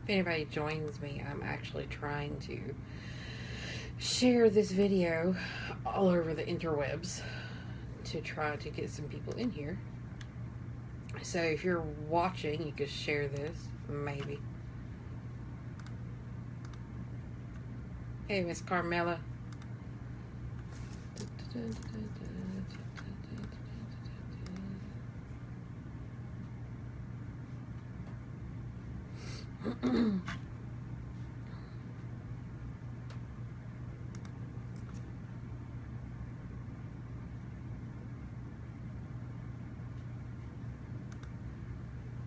If anybody joins me, I'm actually trying to share this video all over the interwebs to try to get some people in here. So if you're watching, you could share this, maybe. Hey, Miss Carmela.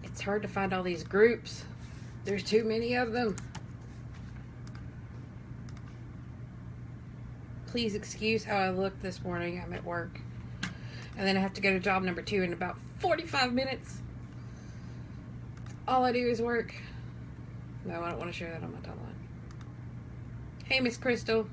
It's hard to find all these groups. There's too many of them. Please excuse how I look this morning. I'm at work. And then I have to go to job number 2 in about 45 minutes. All I do is work. No, I don't want to share that on my timeline. Hey, Miss Crystal.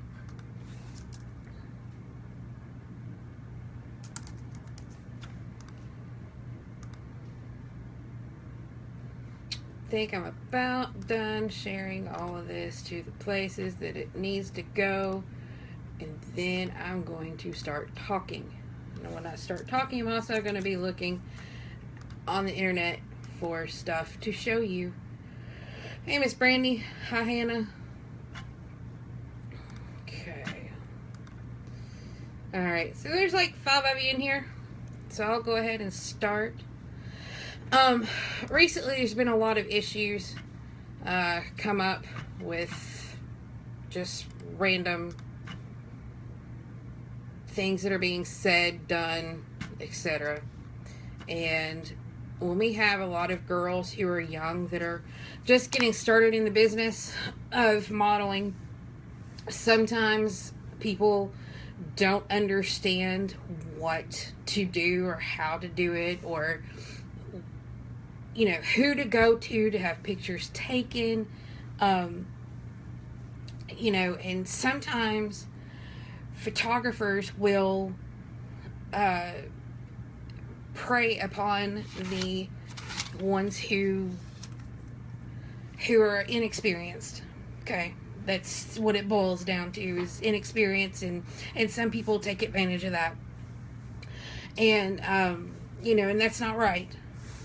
I think I'm about done sharing all of this to the places that it needs to go. And then I'm going to start talking. And when I start talking, I'm also going to be looking on the internet for stuff to show you. Hey, Miss Brandy. Hi, Hannah. Okay. Alright, so there's like 5 of you in here. So I'll go ahead and start. Recently there's been a lot of issues come up with just random things that are being said, done, etc. And when we have a lot of girls who are young that are just getting started in the business of modeling, sometimes people don't understand what to do or how to do it, or you know, who to go to have pictures taken, you know, and sometimes photographers will prey upon the ones who are inexperienced. Okay, that's what it boils down to, is inexperience, and some people take advantage of that. And you know, and that's not right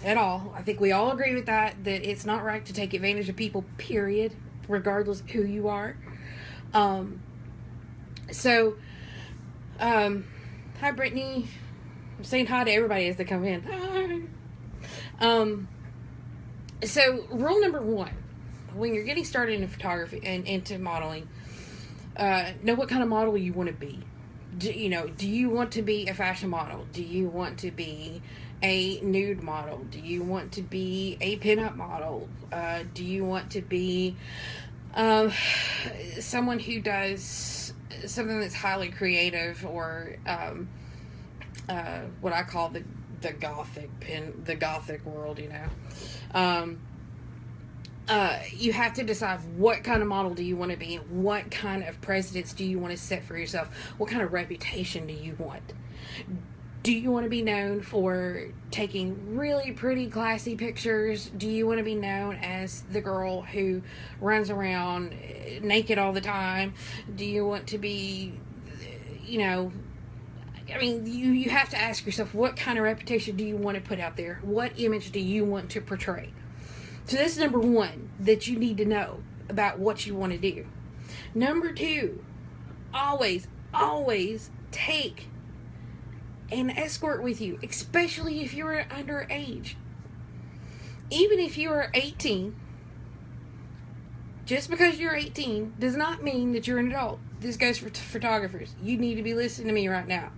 at all. I think we all agree with that it's not right to take advantage of people, period, regardless of who you are. So hi Brittany. I'm saying hi to everybody as they come in. Hi. So rule number 1, when you're getting started in photography and into modeling, know what kind of model you want to be. Do you want to be a fashion model? Do you want to be a nude model? Do you want to be a pinup model? Do you want to be someone who does something that's highly creative, or what I call the gothic world, you know? You have to decide what kind of model do you want to be, what kind of precedents do you want to set for yourself, what kind of reputation do you want. Do you want to be known for taking really pretty, classy pictures? Do you want to be known as the girl who runs around naked all the time? Do you want to be, you know, I mean, you have to ask yourself, what kind of reputation do you want to put out there? What image do you want to portray? So this is number 1 that you need to know about what you want to do. Number 2, always take an escort with you, especially if you're underage. Even if you are 18, just because you're 18 does not mean that you're an adult. This goes for photographers. You need to be listening to me right now.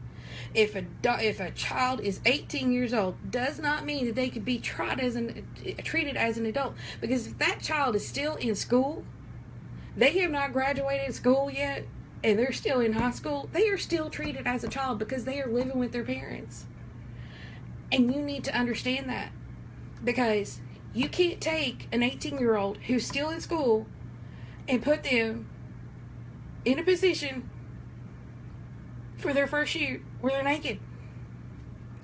If a child is 18 years old, does not mean that they could be treated as an adult. Because if that child is still in school, they have not graduated school yet, and they're still in high school, they are still treated as a child because they are living with their parents. And you need to understand that. Because you can't take an 18-year-old who's still in school and put them in a position for their first shoot where they're naked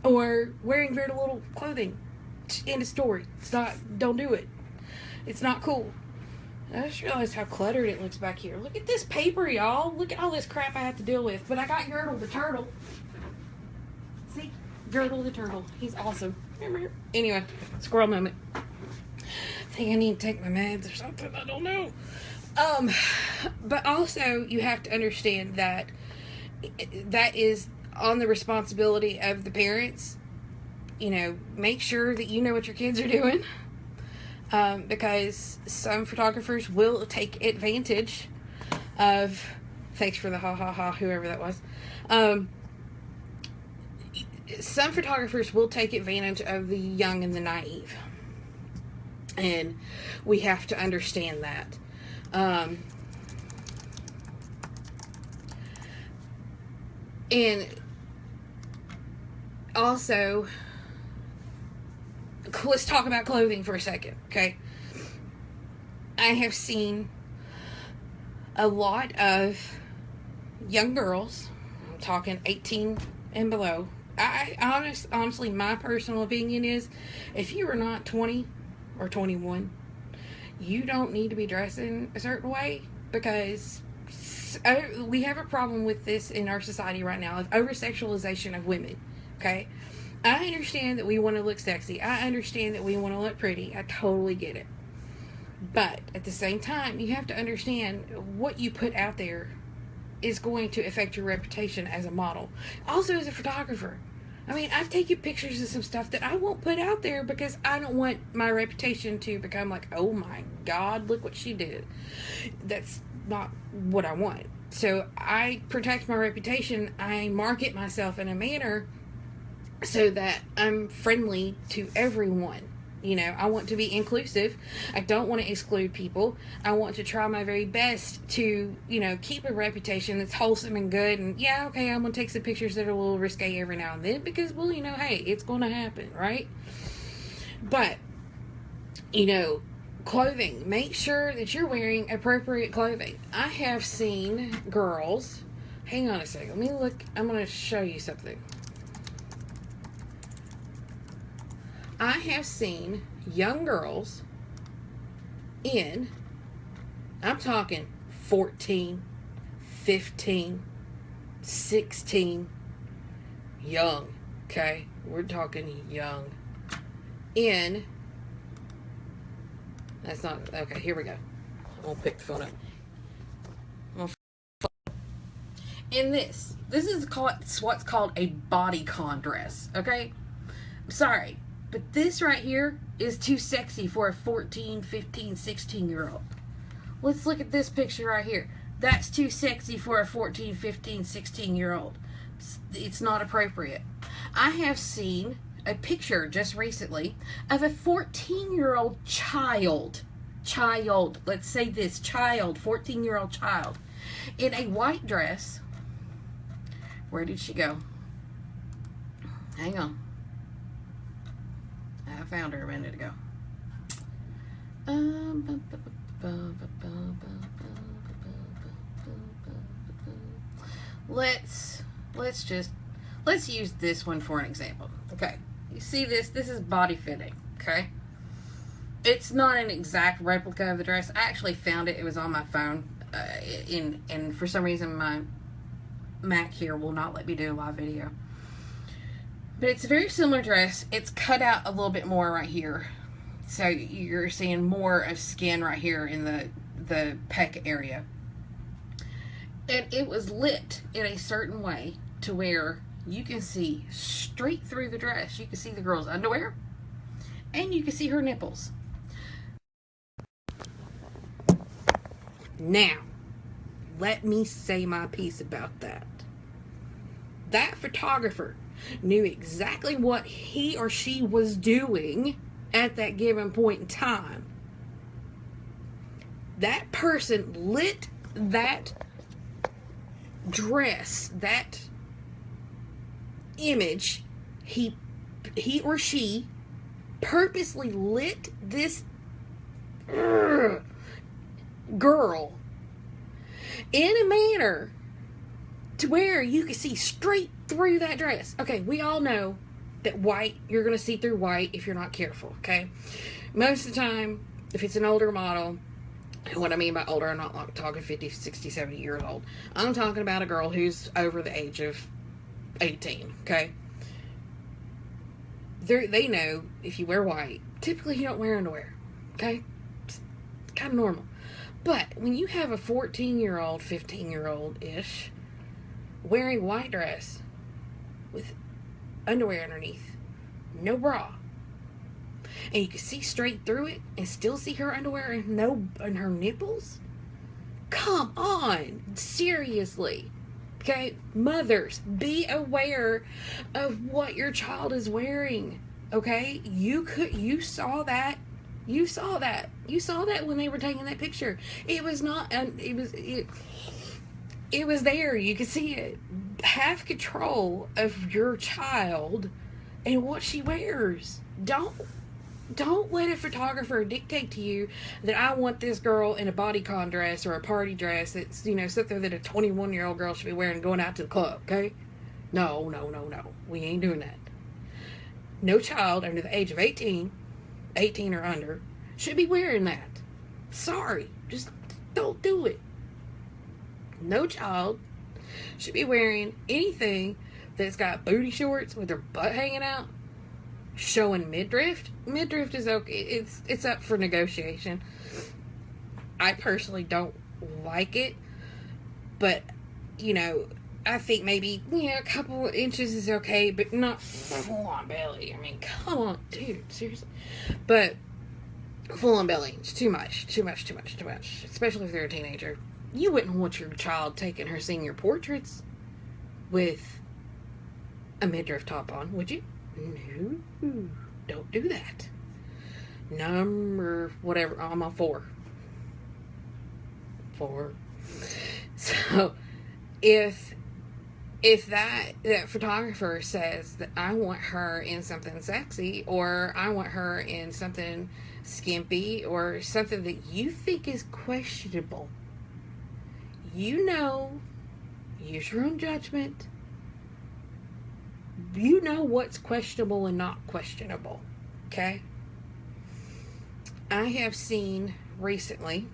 or wearing very little clothing. End of story. Don't do it. It's not cool. I just realized how cluttered it looks back here. Look at this paper, y'all. Look at all this crap I have to deal with. But I got Girdle the turtle. See? Girdle the turtle. He's awesome. Anyway, squirrel moment. I think I need to take my meds or something. I don't know. But also, you have to understand that that is on the responsibility of the parents. You know, make sure that you know what your kids are doing. Because some photographers will take advantage of, thanks for the whoever that was. Some photographers will take advantage of the young and the naive. And we have to understand that. And also, let's talk about clothing for a second, okay? I have seen a lot of young girls, I'm talking 18 and below. Honestly, my personal opinion is, if you are not 20 or 21, you don't need to be dressing a certain way, because we have a problem with this in our society right now, of over-sexualization of women, okay? I understand that we want to look sexy. I understand that we want to look pretty. I totally get it. But at the same time, you have to understand what you put out there is going to affect your reputation as a model. Also as a photographer. I mean, I've taken pictures of some stuff that I won't put out there because I don't want my reputation to become like, oh my God, look what she did. That's not what I want. So I protect my reputation. I market myself in a manner so that I'm friendly to everyone. You know, I want to be inclusive. I don't want to exclude people. I want to try my very best to, you know, keep a reputation that's wholesome and good. And yeah, okay, I'm going to take some pictures that are a little risque every now and then because, well, you know, hey, it's going to happen, right? But, you know, clothing. Make sure that you're wearing appropriate clothing. I have seen girls. Hang on a second. Let me look. I'm going to show you something. I have seen young girls in, I'm talking 14, 15, 16, young, okay? We're talking young. In, that's not, okay, here we go. I'm going to pick the phone up. In this is what's called a bodycon dress, okay? I'm sorry. But this right here is too sexy for a 14, 15, 16-year-old. Let's look at this picture right here. That's too sexy for a 14, 15, 16-year-old. It's not appropriate. I have seen a picture just recently of a 14-year-old child. Let's say this, 14-year-old child. In a white dress. Where did she go? Hang on. I found her a minute ago. Let's use this one for an example. Okay, you see this? This is body fitting. Okay, it's not an exact replica of the dress. I actually found it. It was on my phone. And for some reason my Mac here will not let me do a live video. But it's a very similar dress. It's cut out a little bit more right here. So you're seeing more of skin right here in the pec area. And it was lit in a certain way to where you can see straight through the dress. You can see the girl's underwear. And you can see her nipples. Now, let me say my piece about that. That photographer knew exactly what he or she was doing at that given point in time. That person lit that dress, that image, he or she purposely lit this girl in a manner to where you can see straight through that dress. Okay, we all know that white, you're going to see through white if you're not careful, okay? Most of the time, if it's an older model, And what I mean by older, I'm not like talking 50, 60, 70 years old. I'm talking about a girl who's over the age of 18, okay? They know if you wear white, typically you don't wear underwear, okay? It's kind of normal. But when you have a 14-year-old, 15-year-old-ish wearing white dress with underwear underneath, no bra, and you can see straight through it and still see her underwear and her nipples, come on, seriously. Okay, mothers, be aware of what your child is wearing. Okay, you saw that. You saw that when they were taking that picture. It was not, it was there. You could see it. Have control of your child and what she wears. Don't let a photographer dictate to you that I want this girl in a bodycon dress or a party dress that's, something that a 21-year-old girl should be wearing going out to the club, okay? No. We ain't doing that. No child under the age of 18 or under, should be wearing that. Sorry. Just don't do it. No child should be wearing anything that's got booty shorts with their butt hanging out, showing midriff. Midriff is okay. It's up for negotiation. I personally don't like it, but I think maybe a couple of inches is okay, but not full on belly. I mean, come on, dude, seriously. But full on belly, it's too much. Especially if they're a teenager. You wouldn't want your child taking her senior portraits with a midriff top on, would you? No, don't do that. Number whatever, I'm on 4. So if that photographer says that I want her in something sexy, or I want her in something skimpy, or something that you think is questionable, use your own judgment. You know what's questionable and not questionable, okay? I have seen recently,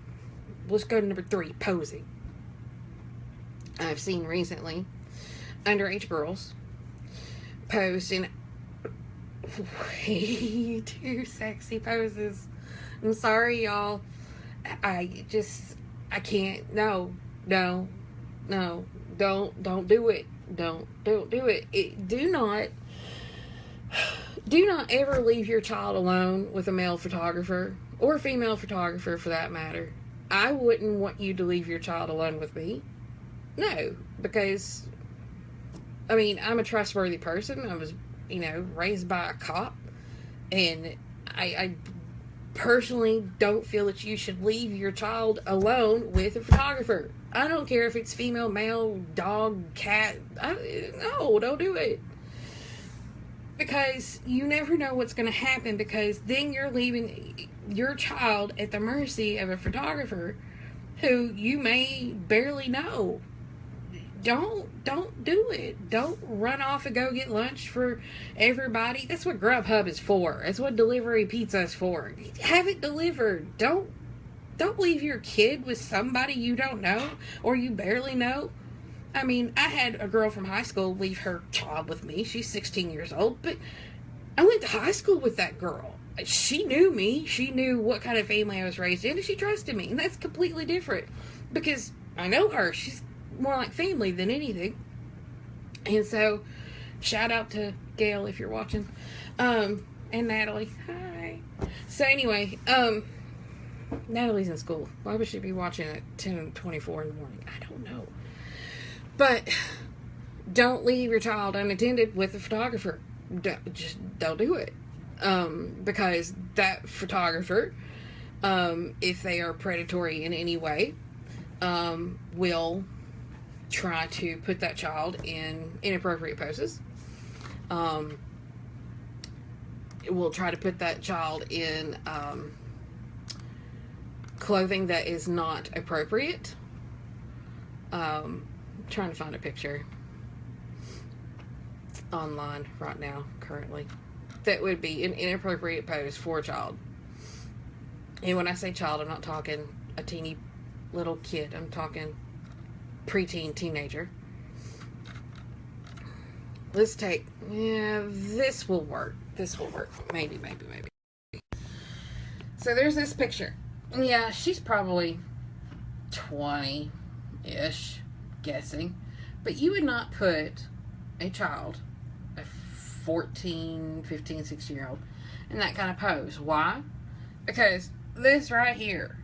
let's go to number 3, posing. I've seen recently underage girls pose in way too sexy poses. I'm sorry, y'all. I can't. No, don't do it. Don't do it. Do not ever leave your child alone with a male photographer, or a female photographer for that matter. I wouldn't want you to leave your child alone with me. No, because I'm a trustworthy person. I was, raised by a cop, and I personally don't feel that you should leave your child alone with a photographer. I don't care if it's female, male, dog, cat. No, don't do it. Because you never know what's going to happen, because then you're leaving your child at the mercy of a photographer who you may barely know. Don't do it. Don't run off and go get lunch for everybody. That's what Grubhub is for. That's what delivery pizza is for. Have it delivered. Don't leave your kid with somebody you don't know or you barely know. I had a girl from high school leave her child with me. She's 16 years old, but I went to high school with that girl. She knew me. She knew what kind of family I was raised in, and she trusted me. And that's completely different, because I know her. She's more like family than anything. And so, shout out to Gail if you're watching, and Natalie. Hi. So anyway, Natalie's in school. Why would she be watching at 10:24 in the morning? I don't know. But don't leave your child unattended with a photographer. Just don't do it. Because that photographer, if they are predatory in any way, will try to put that child in inappropriate poses. Will try to put that child in clothing that is not appropriate. Trying to find a picture online right now, currently, that would be an inappropriate pose for a child. And when I say child, I'm not talking a teeny little kid. I'm talking preteen, teenager. Let's take, yeah, this will work. This will work. Maybe. So there's this picture. Yeah, she's probably 20-ish, guessing. But you would not put a child, a 14, 15, 16-year-old, in that kind of pose. Why? Because this right here,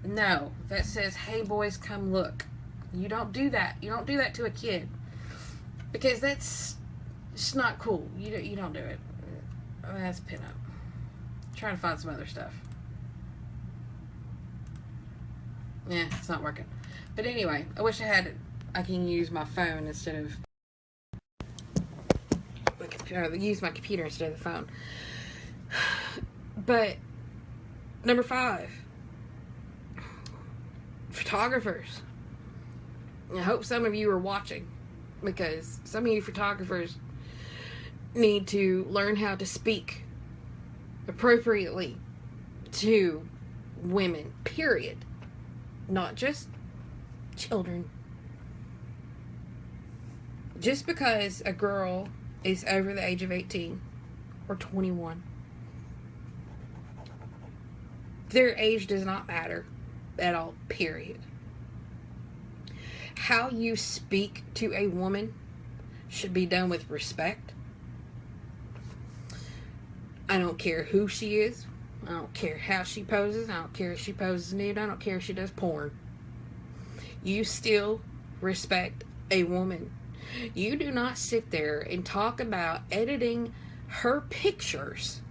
no, that says, hey boys, come look. You don't do that. You don't do that to a kid. Because that's just not cool. You don't do it. Oh, that's pinup. Trying to find some other stuff. Yeah, it's not working. But anyway, I wish I can use my phone instead of use my computer instead of the phone. But number 5, photographers. I hope some of you are watching, because some of you photographers need to learn how to speak appropriately to women, period. Not just children. Just because a girl is over the age of 18 or 21, their age does not matter at all, period. How you speak to a woman should be done with respect. I don't care who she is. I don't care how she poses. I don't care if she poses nude. I don't care if she does porn. You still respect a woman. You do not sit there and talk about editing her pictures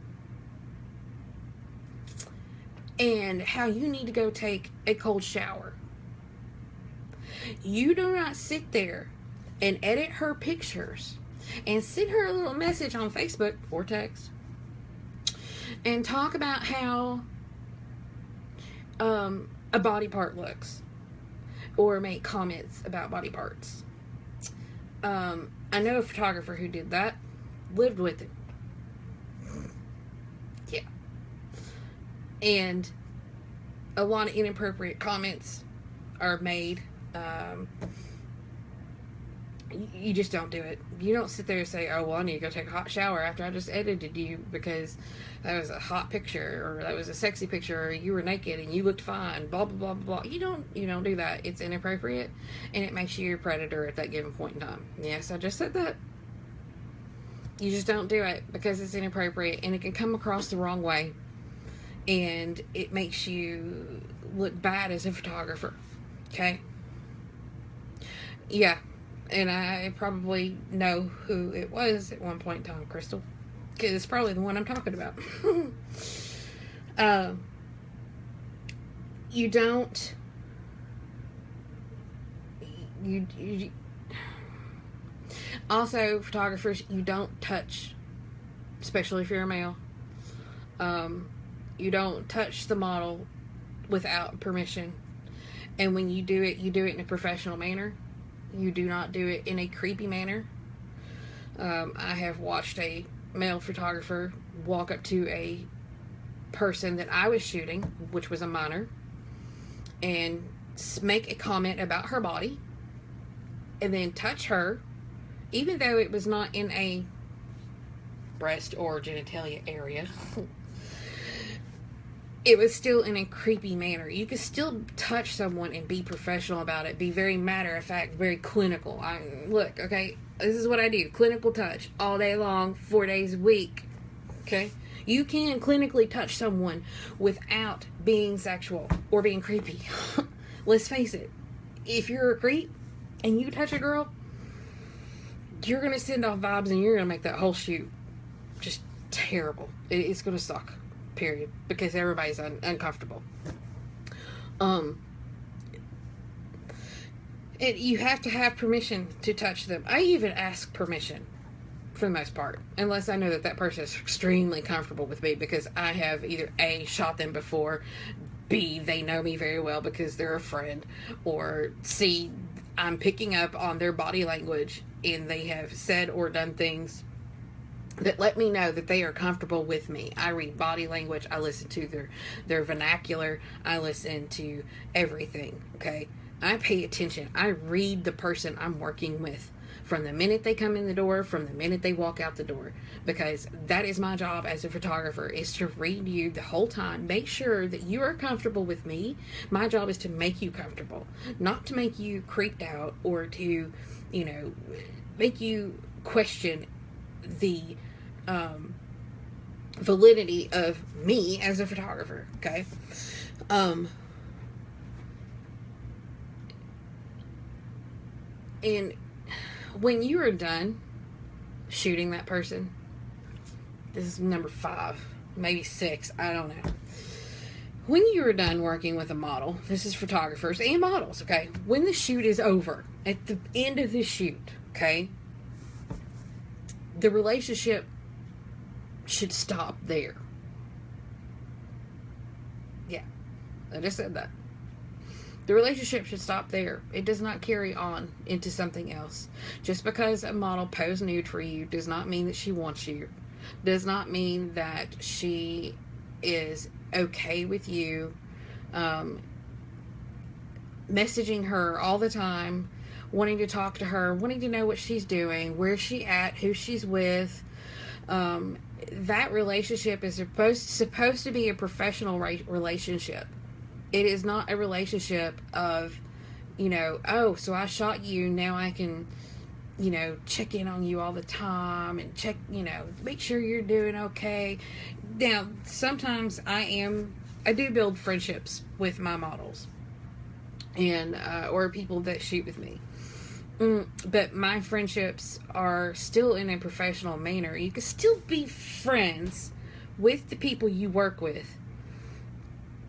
and how you need to go take a cold shower. You do not sit there and edit her pictures and send her a little message on Facebook or text and talk about how a body part looks, or make comments about body parts. I know a photographer who did that, lived with it. Yeah. And a lot of inappropriate comments are made. You just don't do it. You don't sit there and say, oh, well, I need to go take a hot shower after I just edited you because that was a hot picture, or that was a sexy picture, or you were naked and you looked fine, blah, blah, blah, blah. You don't do that. It's inappropriate, and it makes you a predator at that given point in time. Yes, I just said that. You just don't do it because it's inappropriate, and it can come across the wrong way, and it makes you look bad as a photographer. Okay? Yeah. And I probably know who it was at one point in time, Crystal. Because it's probably the one I'm talking about. You don't... You also, photographers, you don't touch, especially if you're a male. You don't touch the model without permission. And when you do it in a professional manner. You do not do it in a creepy manner. I have watched a male photographer walk up to a person that I was shooting, which was a minor, and make a comment about her body, and then touch her, even though it was not in a breast or genitalia area. It was still in a creepy manner. You could still touch someone and be professional about it. Be very matter of fact, very clinical. Look, okay, this is what I do. Clinical touch all day long, 4 days a week. Okay? You can clinically touch someone without being sexual or being creepy. Let's face it. If you're a creep and you touch a girl, you're going to send off vibes and you're going to make that whole shoot just terrible. It's going to suck. Period. Because everybody's uncomfortable. And you have to have permission to touch them. I even ask permission for the most part, unless I know that person is extremely comfortable with me, because I have either A, shot them before, B, they know me very well because they're a friend, or C, I'm picking up on their body language and they have said or done things that let me know that they are comfortable with me. I read body language. I listen to their vernacular. I listen to everything. Okay, I pay attention. I read the person I'm working with from the minute they come in the door, from the minute they walk out the door, because that is my job as a photographer, is to read you the whole time, make sure that you are comfortable with me. My job is to make you comfortable, not to make you creeped out or to, you know, make you question the validity of me as a photographer. Okay. And when you are done shooting that person, this is number 5, maybe 6, I don't know. When you are done working with a model, this is photographers and models, okay? When the shoot is over, at the end of the shoot, okay, the relationship should stop there. Yeah, I just said that. The relationship should stop there. It does not carry on into something else. Just because a model posed nude for you does not mean that she wants you. Does not mean that she is okay with you messaging her all the time, wanting to talk to her, wanting to know what she's doing, where's she at, who she's with. That relationship is supposed to be a professional relationship. It is not a relationship of, you know, oh, so I shot you, now I can, you know, check in on you all the time and check, you know, make sure you're doing okay. Now, sometimes I do build friendships with my models and, or people that shoot with me. But my friendships are still in a professional manner. You can still be friends with the people you work with,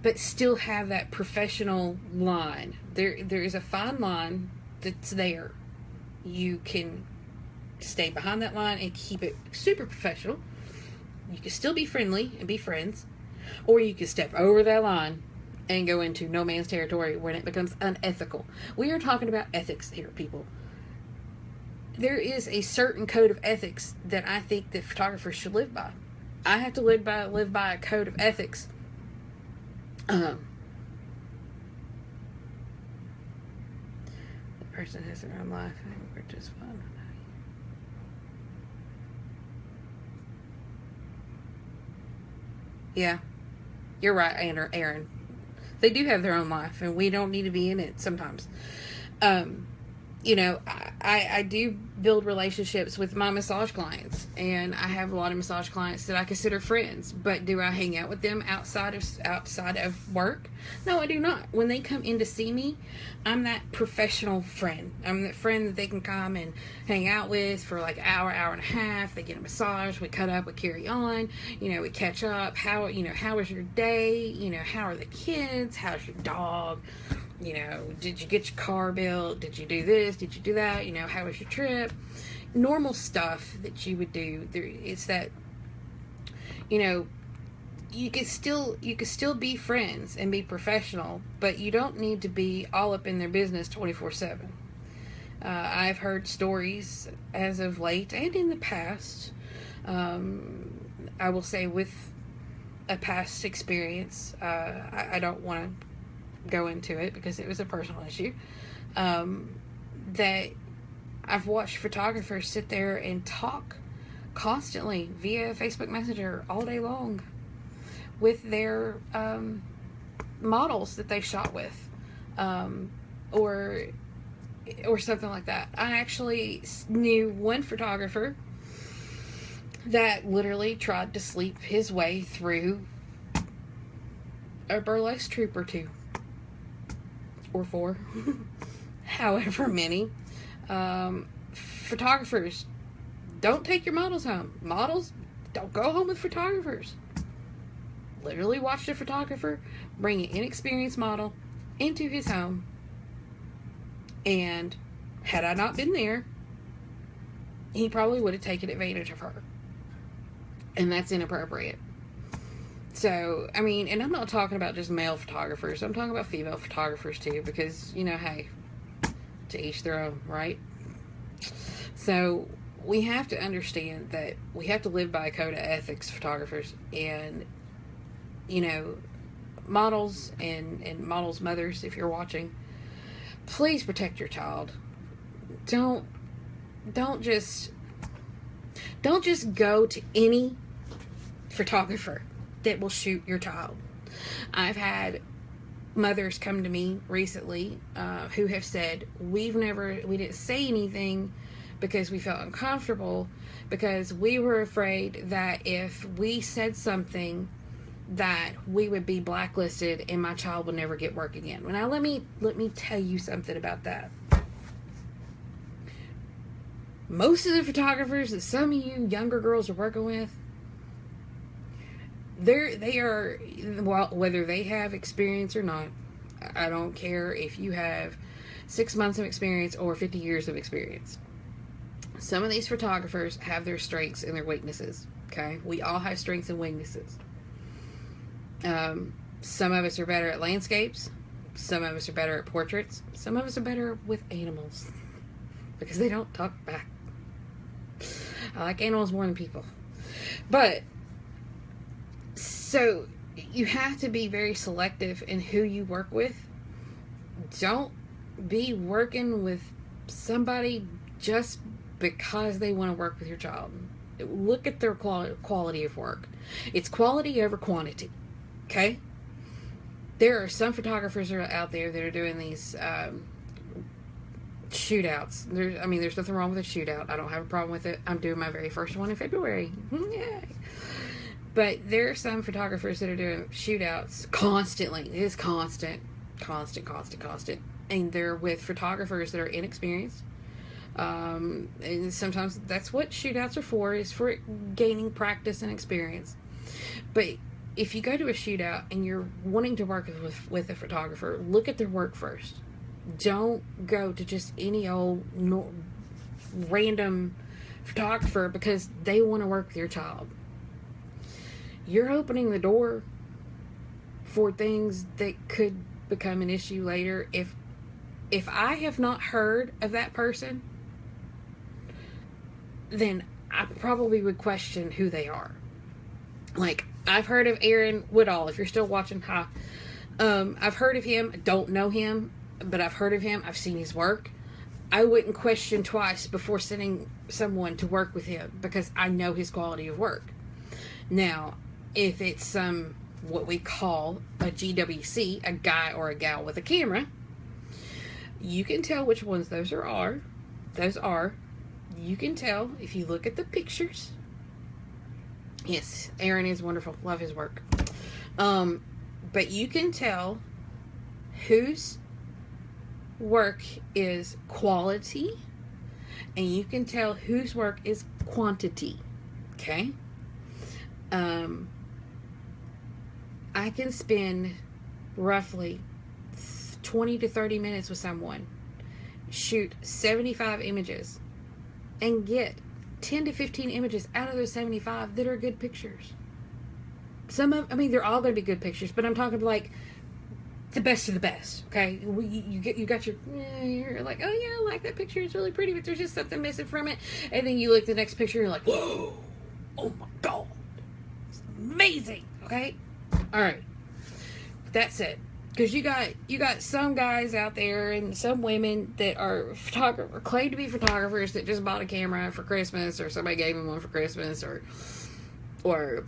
but still have that professional line. There is a fine line that's there. You can stay behind that line and keep it super professional. You can still be friendly and be friends, or you can step over that line and go into no man's territory when it becomes unethical. We are talking about ethics here, people. There is a certain code of ethics that I think that photographers should live by. I have to live by a code of ethics. The person has their own life. I think we're just fine. Yeah, you're right, Aaron. They do have their own life, and we don't need to be in it sometimes. You know, I do build relationships with my massage clients, and I have a lot of massage clients that I consider friends. But do I hang out with them outside of work? No, I do not. When they come in to see me, I'm that professional friend. I'm that friend that they can come and hang out with for like an hour and a half. They get a massage, we cut up, we carry on. You know, we catch up. How was your day? You know, how are the kids? How's your dog? You know, did you get your car built? Did you do this? Did you do that? You know, how was your trip? Normal stuff that you would do. It's that, you know, you could still be friends and be professional, but you don't need to be all up in their business 24/7. I've heard stories as of late and in the past. I will say with a past experience, I don't want to go into it because it was a personal issue, that I've watched photographers sit there and talk constantly via Facebook Messenger all day long with their models that they shot with, or something like that. I actually knew one photographer that literally tried to sleep his way through a burlesque troupe or 2 or 4 however many. Photographers, don't take your models home. Models, don't go home with photographers. Literally watched a photographer bring an inexperienced model into his home, and had I not been there, he probably would have taken advantage of her, and that's inappropriate. So, I mean, and I'm not talking about just male photographers. I'm talking about female photographers too, because, you know, hey, to each their own, right? So, we have to understand that we have to live by a code of ethics, photographers, and, you know, models and models' mothers, if you're watching, please protect your child. Don't just go to any photographer that will shoot your child. I've had mothers come to me recently who have said, we didn't say anything because we felt uncomfortable, because we were afraid that if we said something that we would be blacklisted and my child would never get work again. Now let me tell you something about that. Most of the photographers that some of you younger girls are working with, they are, well, whether they have experience or not, I don't care if you have 6 months of experience or 50 years of experience. Some of these photographers have their strengths and their weaknesses. Okay, we all have strengths and weaknesses. Some of us are better at landscapes. Some of us are better at portraits. Some of us are better with animals because they don't talk back. I like animals more than people. But so you have to be very selective in who you work with. Don't be working with somebody just because they want to work with your child. Look at their quality of work. It's quality over quantity. Okay? There are some photographers out there that are doing these shootouts. There's nothing wrong with a shootout. I don't have a problem with it. I'm doing my very first one in February. Yay. But there are some photographers that are doing shootouts constantly. It is constant. And they're with photographers that are inexperienced. And sometimes that's what shootouts are for, is for gaining practice and experience. But if you go to a shootout and you're wanting to work with a photographer, look at their work first. Don't go to just any old random photographer because they want to work with your child. You're opening the door for things that could become an issue later. If I have not heard of that person, then I probably would question who they are. Like, I've heard of Aaron Woodall. If you're still watching, hi. I've heard of him. I don't know him, but I've heard of him. I've seen his work. I wouldn't question twice before sending someone to work with him because I know his quality of work. Now, if it's what we call a GWC, a guy or a gal with a camera, you can tell which ones those are. You can tell if you look at the pictures. Yes, Aaron is wonderful. Love his work. But you can tell whose work is quality, and you can tell whose work is quantity. Okay? I can spend roughly 20 to 30 minutes with someone, shoot 75 images, and get 10 to 15 images out of those 75 that are good pictures. They're all going to be good pictures, but I'm talking like the best of the best. Okay, you're like, oh yeah, I like that picture, it's really pretty, but there's just something missing from it. And then you look at the next picture, and you're like, whoa, oh my god, it's amazing. Okay, all right. That's it. Because you got some guys out there and some women that are claim to be photographers that just bought a camera for Christmas, or somebody gave them one for Christmas, or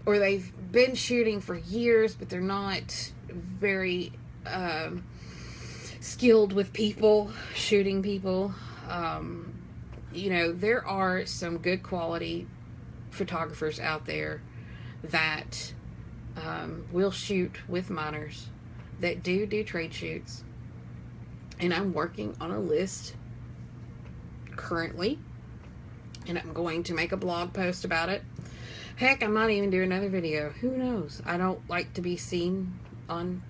they've been shooting for years, but they're not very skilled with people, shooting people. There are some good quality photographers out there that will shoot with minors, that do trade shoots, and I'm working on a list currently, and I'm going to make a blog post about it. Heck, I might even do another video. Who knows? I don't like to be seen on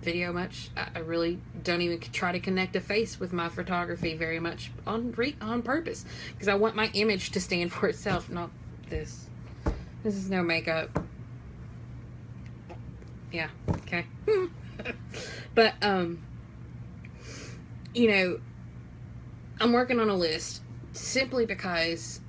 video much. I really don't even try to connect a face with my photography very much on purpose, because I want my image to stand for itself, not this. This is no makeup. Yeah, okay. But, I'm working on a list, simply because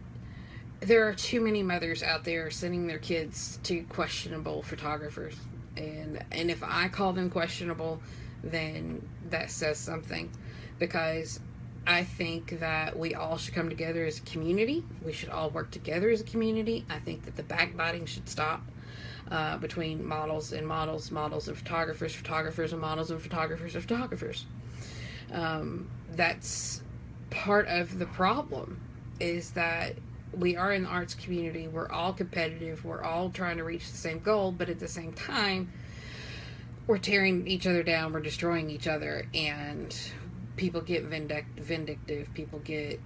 there are too many mothers out there sending their kids to questionable photographers. And if I call them questionable, then that says something. Because I think that we all should come together as a community. We should all work together as a community. I think that the backbiting should stop between models and models, models and photographers, photographers and models, and photographers and photographers. That's part of the problem, is that we are in the arts community. We're all competitive. We're all trying to reach the same goal, but at the same time, we're tearing each other down. We're destroying each other, and people get vindictive. People get,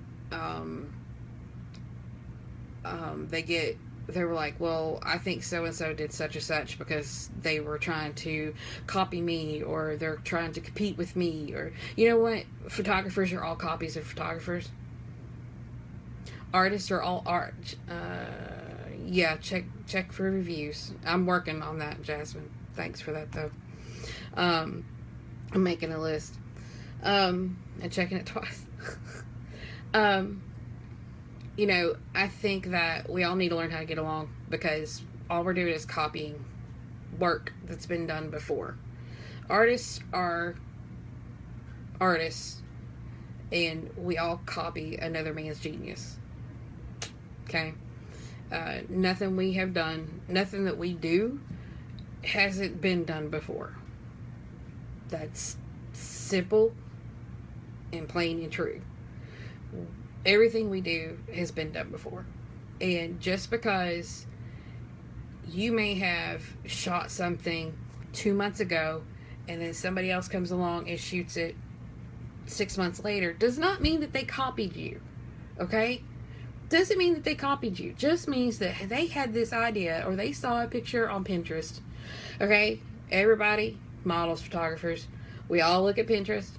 they were like, well, I think so-and-so did such and such because they were trying to copy me, or they're trying to compete with me, or, you know what? Photographers are all copies of photographers. Artists are all art. Yeah, check for reviews. I'm working on that, Jasmine. Thanks for that, though. I'm making a list. And checking it twice. You know, I think that we all need to learn how to get along, because all we're doing is copying work that's been done before. Artists are artists, and we all copy another man's genius. Okay? Nothing we have done, nothing that we do hasn't been done before. That's simple and plain and true. Everything we do has been done before. And just because you may have shot something 2 months ago and then somebody else comes along and shoots it 6 months later, does not mean that they copied you. Okay? Doesn't mean that they copied you. Just means that they had this idea, or they saw a picture on Pinterest. Okay? Everybody, models, photographers, we all look at Pinterest.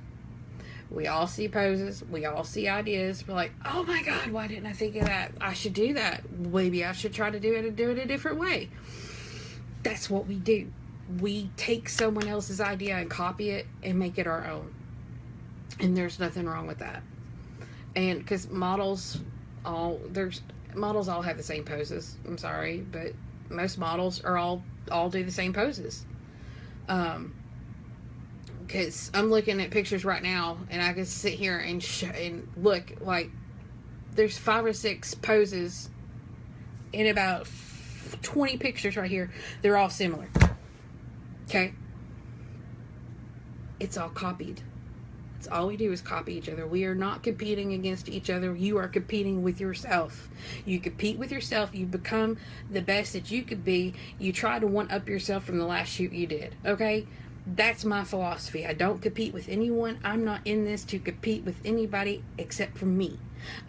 We all see poses. We all see ideas. We're like, oh my God, why didn't I think of that? I should do that. Maybe I should try to do it a different way. That's what we do. We take someone else's idea and copy it and make it our own. And there's nothing wrong with that. And because models all have the same poses. I'm sorry, but most models are all do the same poses. Because I'm looking at pictures right now, and I can sit here and look, like, there's 5 or 6 poses in about 20 pictures right here. They're all similar. Okay? It's all copied. It's all we do is copy each other. We are not competing against each other. You are competing with yourself. You compete with yourself. You become the best that you could be. You try to one-up yourself from the last shoot you did. Okay? That's my philosophy. I don't compete with anyone. I'm not in this to compete with anybody except for me.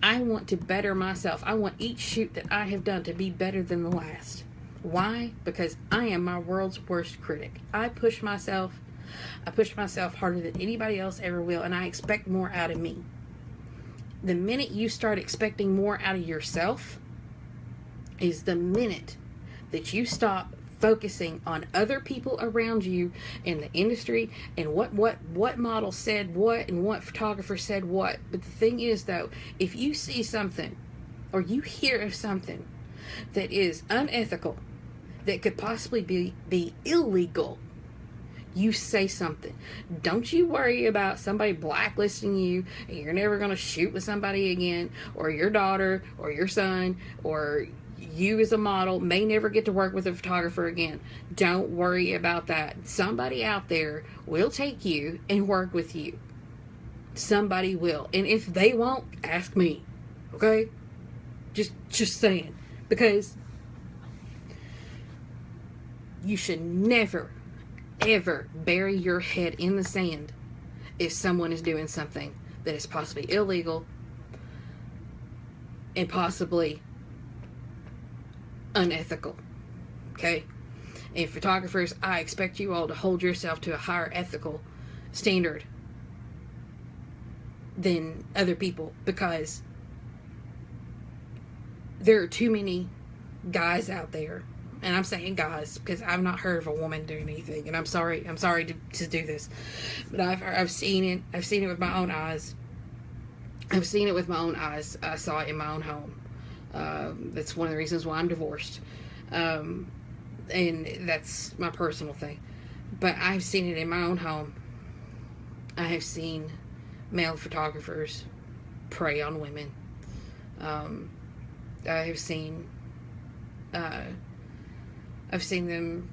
I want to better myself. I want each shoot that I have done to be better than the last. Why? Because I am my world's worst critic. I push myself harder than anybody else ever will, and I expect more out of me. The minute you start expecting more out of yourself is the minute that you stop focusing on other people around you in the industry and what model said what and what photographer said what. But the thing is, though, if you see something or you hear of something that is unethical, that could possibly be illegal, you say something. Don't you worry about somebody blacklisting you and you're never going to shoot with somebody again, or your daughter or your son or you as a model may never get to work with a photographer again. Don't worry about that. Somebody out there will take you and work with you. Somebody will. And if they won't, ask me. Okay? Just saying. Because you should never, ever bury your head in the sand if someone is doing something that is possibly illegal and possibly unethical. Okay? And photographers, I expect you all to hold yourself to a higher ethical standard than other people, because there are too many guys out there, and I'm saying guys because I've not heard of a woman doing anything, and I'm sorry to do this, but I've seen it with my own eyes. I've seen it with my own eyes. I saw it in my own home. That's one of the reasons why I'm divorced. Um, and that's my personal thing. But I've seen it in my own home. I have seen male photographers prey on women. Um, I have seen, uh, I've seen them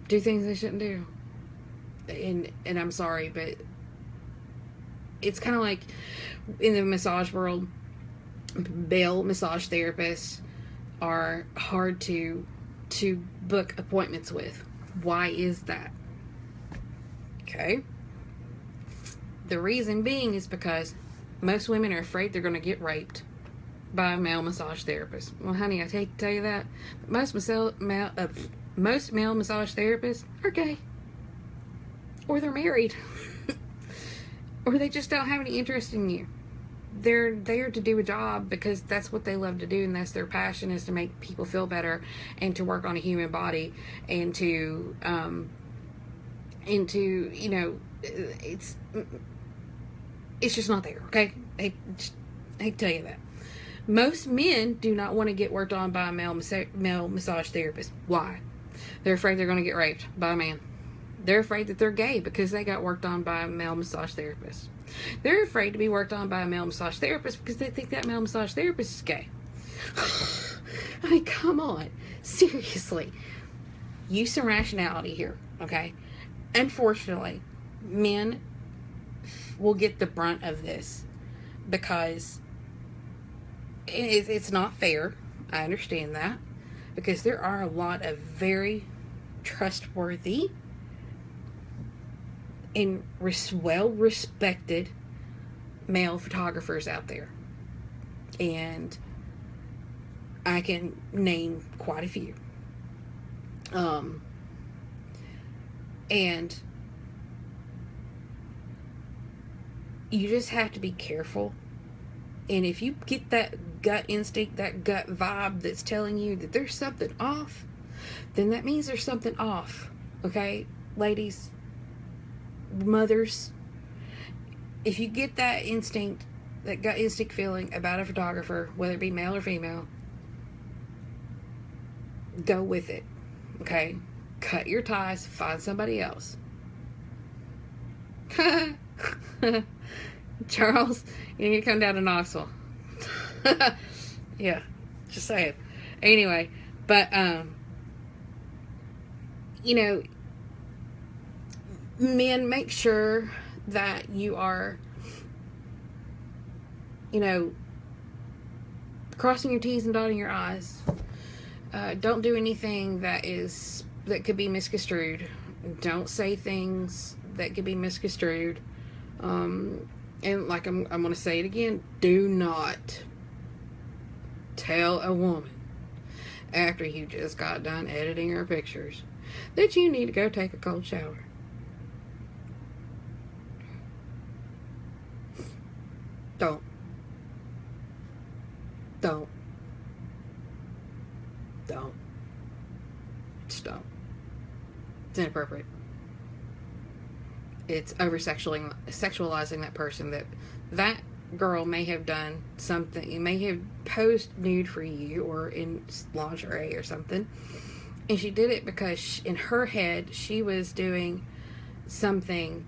do things they shouldn't do. And I'm sorry, but it's kind of like in the massage world, male massage therapists are hard to book appointments with. Why is that? Okay. The reason being is because most women are afraid they're going to get raped by a male massage therapist. Well, honey, I hate to tell you that. Most male massage therapists are gay. Or they're married. Or they just don't have any interest in you. They're there to do a job because that's what they love to do, and that's their passion, is to make people feel better and to work on a human body and to you know, it's just not there. Okay, I hate to tell you that. Most men do not want to get worked on by a male massage therapist. Why? They're afraid they're going to get raped by a man. They're afraid that they're gay because they got worked on by a male massage therapist. They're afraid to be worked on by a male massage therapist because they think that male massage therapist is gay. I mean, come on. Seriously. Use some rationality here, okay? Unfortunately, men will get the brunt of this because it's not fair. I understand that. Because there are a lot of very trustworthy and well-respected male photographers out there. And I can name quite a few. And you just have to be careful. And if you get that gut instinct, that gut vibe that's telling you that there's something off, then that means there's something off. Okay? Ladies, mothers, if you get that instinct, that gut instinct feeling about a photographer, whether it be male or female, go with it. Okay? Cut your ties, find somebody else. Charles, you need to come down to Knoxville. Yeah, just saying. Anyway, but you know, men, make sure that you are, you know, crossing your T's and dotting your I's. Don't do anything that could be misconstrued. Don't say things that could be misconstrued. And like I'm going to say it again, do not tell a woman after you just got done editing her pictures that you need to go take a cold shower. Don't. Just don't. It's inappropriate. It's over-sexualizing that person. That girl may have done something. May have posed nude for you or in lingerie or something. And she did it because in her head, she was doing something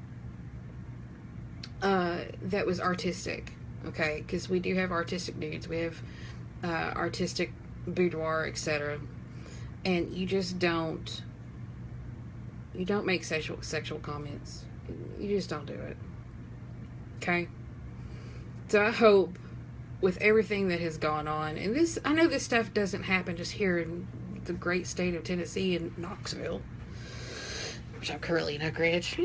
that was artistic. Okay? Because we do have artistic nudes. We have artistic boudoir, etc. And you just don't... You don't make sexual comments. You just don't do it. Okay? So I hope with everything that has gone on, and this, I know this stuff doesn't happen just here in the great state of Tennessee in Knoxville, which I'm currently in Oak Ridge.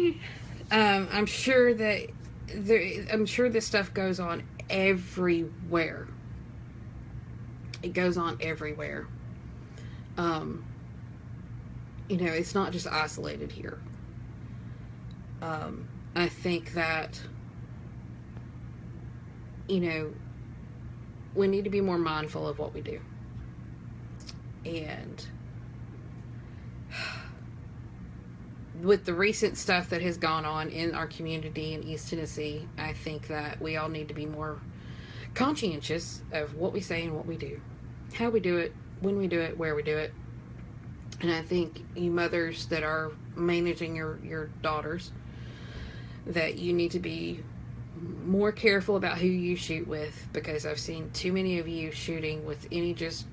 I'm sure this stuff goes on everywhere. It goes on everywhere. You know, it's not just isolated here. I think that, you know, we need to be more mindful of what we do. And with the recent stuff that has gone on in our community in East Tennessee, I think that we all need to be more conscientious of what we say and what we do, how we do it, when we do it, where we do it. And I think you mothers that are managing your daughters, that you need to be more careful about who you shoot with, because I've seen too many of you shooting with any just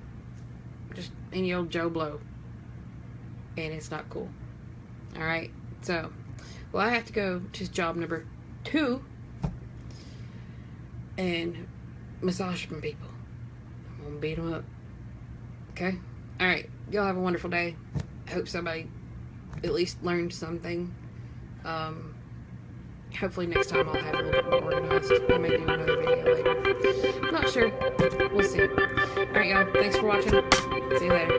any old Joe Blow, and it's not cool. All right, so well, I have to go to job number 2 and massage some people. I'm gonna beat them up. Okay. All right, y'all have a wonderful day. I hope somebody at least learned something. Hopefully next time I'll have a little bit more organized. I may do another video later. I'm not sure. We'll see. Alright, y'all. Thanks for watching. See you later.